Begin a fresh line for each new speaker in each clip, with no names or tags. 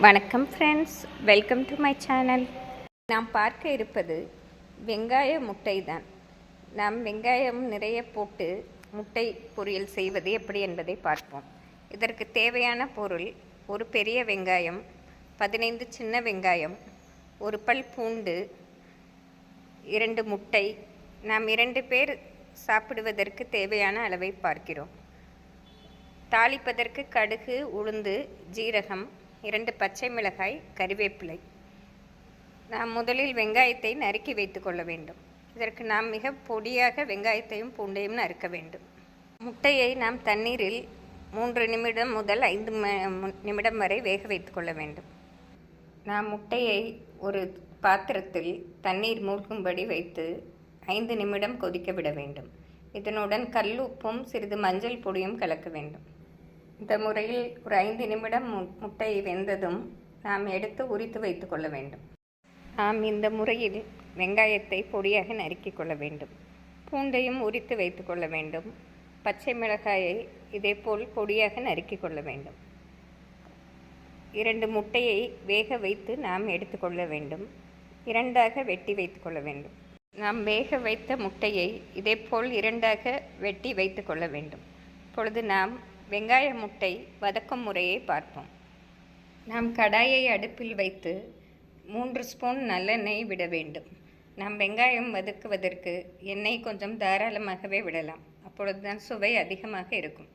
வணக்கம் friends, welcome to my channel. நாம் பார்க்க இருப்பது வெங்காய முட்டை தான். நாம் வெங்காயம் நிறைய போட்டு முட்டை பொரியல் செய்வது எப்படி என்பதை பார்ப்போம். இதற்கு தேவையான பொருள்: ஒரு பெரிய வெங்காயம், 15 சின்ன வெங்காயம், ஒரு பல் பூண்டு, 2 முட்டை. நாம் 2 பேர் சாப்பிடுவதற்கு தேவையான அளவை பார்க்கிறோம். தாளிப்பதற்கு கடுகு, உளுந்து, ஜீரகம், 2 பச்சை மிளகாய், கறிவேப்பிலை. நாம் முதலில் வெங்காயத்தை நறுக்கி வைத்து கொள்ள வேண்டும். இதற்கு நாம் மிக பொடியாக வெங்காயத்தையும் பூண்டையும் நறுக்க வேண்டும். முட்டையை நாம் தண்ணீரில் 3 நிமிடம் முதல் 5 நிமிடம் வரை வேக வைத்து கொள்ள வேண்டும். நாம் முட்டையை ஒரு பாத்திரத்தில் தண்ணீர் மூழ்கும்படி வைத்து 5 நிமிடம் கொதிக்க விட வேண்டும். இதனுடன் கல்லுப்பும் சிறிது மஞ்சள் பொடியும் கலக்க வேண்டும். இந்த முறையில் ஒரு 5 நிமிடம் முட்டை வெந்ததும் நாம் எடுத்து உரித்து வைத்து கொள்ள வேண்டும். நாம் இந்த முறையில் வெங்காயத்தை பொடியாக நறுக்கி கொள்ள வேண்டும். பூண்டையும் உரித்து வைத்து கொள்ள வேண்டும். பச்சை மிளகாயை இதேபோல் பொடியாக நறுக்கி கொள்ள வேண்டும். 2 முட்டையை வேக வைத்து நாம் எடுத்துக்கொள்ள வேண்டும். 2ஆக வெட்டி வைத்து கொள்ள வேண்டும். நாம் வேக வைத்த முட்டையை இதேபோல் 2ஆக வெட்டி வைத்து கொள்ள வேண்டும். இப்பொழுது நாம் வெங்காய முட்டை வதக்கும் முறையை பார்ப்போம். நாம் கடாயை அடுப்பில் வைத்து 3 ஸ்பூன் நல்லெண்ணெய் விட வேண்டும். நாம் வெங்காயம் வதக்குவதற்கு எண்ணெய் கொஞ்சம் தாராளமாகவே விடலாம். அப்பொழுதுதான் சுவை அதிகமாக இருக்கும்.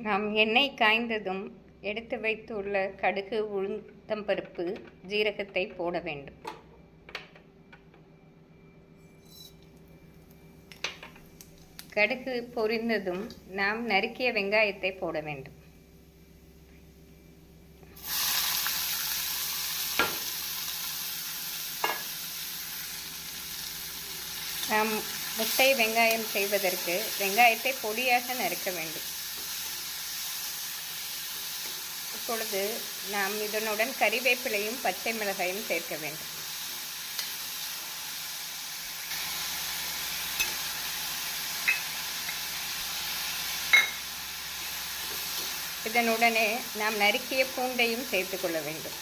நாம் எண்ணெய் காய்ந்ததும் எடுத்து வைத்துள்ள கடுகு, உளுத்தம்பருப்பு, ஜீரகத்தை போட வேண்டும். கடுகு பொரிந்ததும் நாம் நறுக்கிய வெங்காயத்தை போட வேண்டும். நாம் முட்டை வெங்காயம் செய்வதற்கு வெங்காயத்தை பொடியாக நறுக்க வேண்டும். இப்பொழுது நாம் இதனுடன் கறிவேப்பிலையும் பச்சை மிளகாயும் சேர்க்க வேண்டும். இதனுடனே நாம் நறுக்கிய பூண்டையும் சேர்த்து கொள்ள வேண்டும்.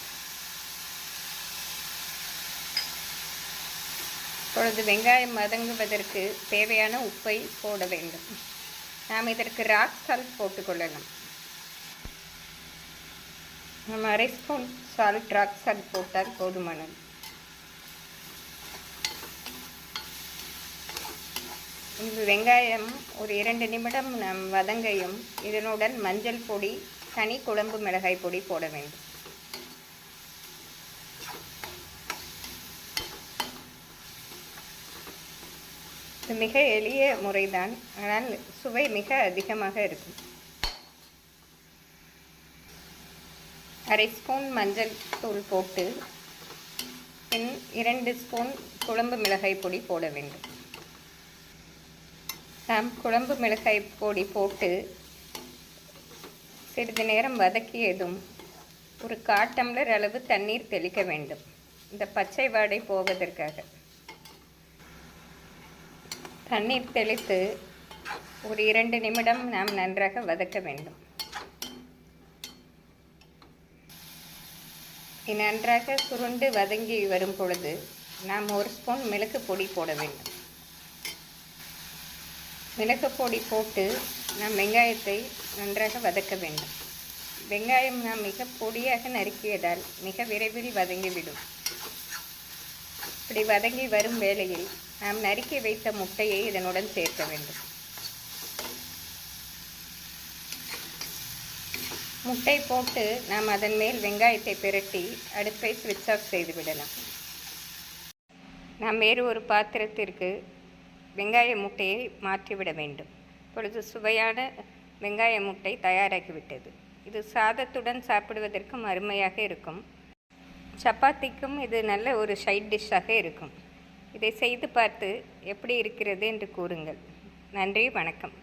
இப்பொழுது வெங்காயம் வதங்குவதற்கு தேவையான உப்பை போட வேண்டும். நாம் இதற்கு ராக் சால்ட் போட்டுக்கொள்ளலாம். நம்ம 1/2 ஸ்பூன் சால்ட், ராக் சால்ட் போட்டால் போதுமானது. இந்த வெங்காயம் ஒரு 2 நிமிடம் நாம் வதங்கையும் இதனுடன் மஞ்சள் பொடி, தனி குழம்பு மிளகாய் பொடி போட வேண்டும். இது மிக எளிய முறைதான், ஆனால் சுவை மிக அதிகமாக இருக்கும். 1/2 ஸ்பூன் மஞ்சள் தூள் போட்டு பின் 2 ஸ்பூன் குழம்பு மிளகாய் பொடி போட வேண்டும். நாம் குழம்பு மிளகாய் பொடி போட்டு சிறிது நேரம் வதக்கியதும் ஒரு 1/4 டம்ளர் அளவு தண்ணீர் தெளிக்க வேண்டும். இந்த பச்சை வாடை போவதற்காக தண்ணீர் தெளித்து ஒரு 2 நிமிடம் நாம் நன்றாக வதக்க வேண்டும். நன்றாக சுருண்டு வதங்கி வரும் பொழுது நாம் 1 ஸ்பூன் மிளகு பொடி போட வேண்டும். மிளகு பொடி போட்டு நாம் வெங்காயத்தை நன்றாக வதக்க வேண்டும். வெங்காயம் நாம் மிக பொடியாக நறுக்கியதால் மிக விரைவில் வதங்கிவிடும். இப்படி வதங்கி வரும் வேளையில் நாம் நறுக்கி வைத்த முட்டையை இதனுடன் சேர்க்க வேண்டும். முட்டை போட்டு நாம் அதன் மேல் வெங்காயத்தை பிரட்டி அடுப்பை ஸ்விட்ச் ஆஃப் செய்து விடலாம். நாம் வேறு ஒரு பாத்திரத்திற்கு வெங்காய முட்டையை மாற்றிவிட வேண்டும். இப்பொழுது சுவையான வெங்காய முட்டை தயாராகிவிட்டது. இது சாதத்துடன் சாப்பிடுவதற்கும் அருமையாக இருக்கும். சப்பாத்திக்கும் இது நல்ல ஒரு சைட் டிஷ்ஷாக இருக்கும். இதை செய்து பார்த்து எப்படி இருக்கிறது என்று கூறுங்கள். நன்றி, வணக்கம்.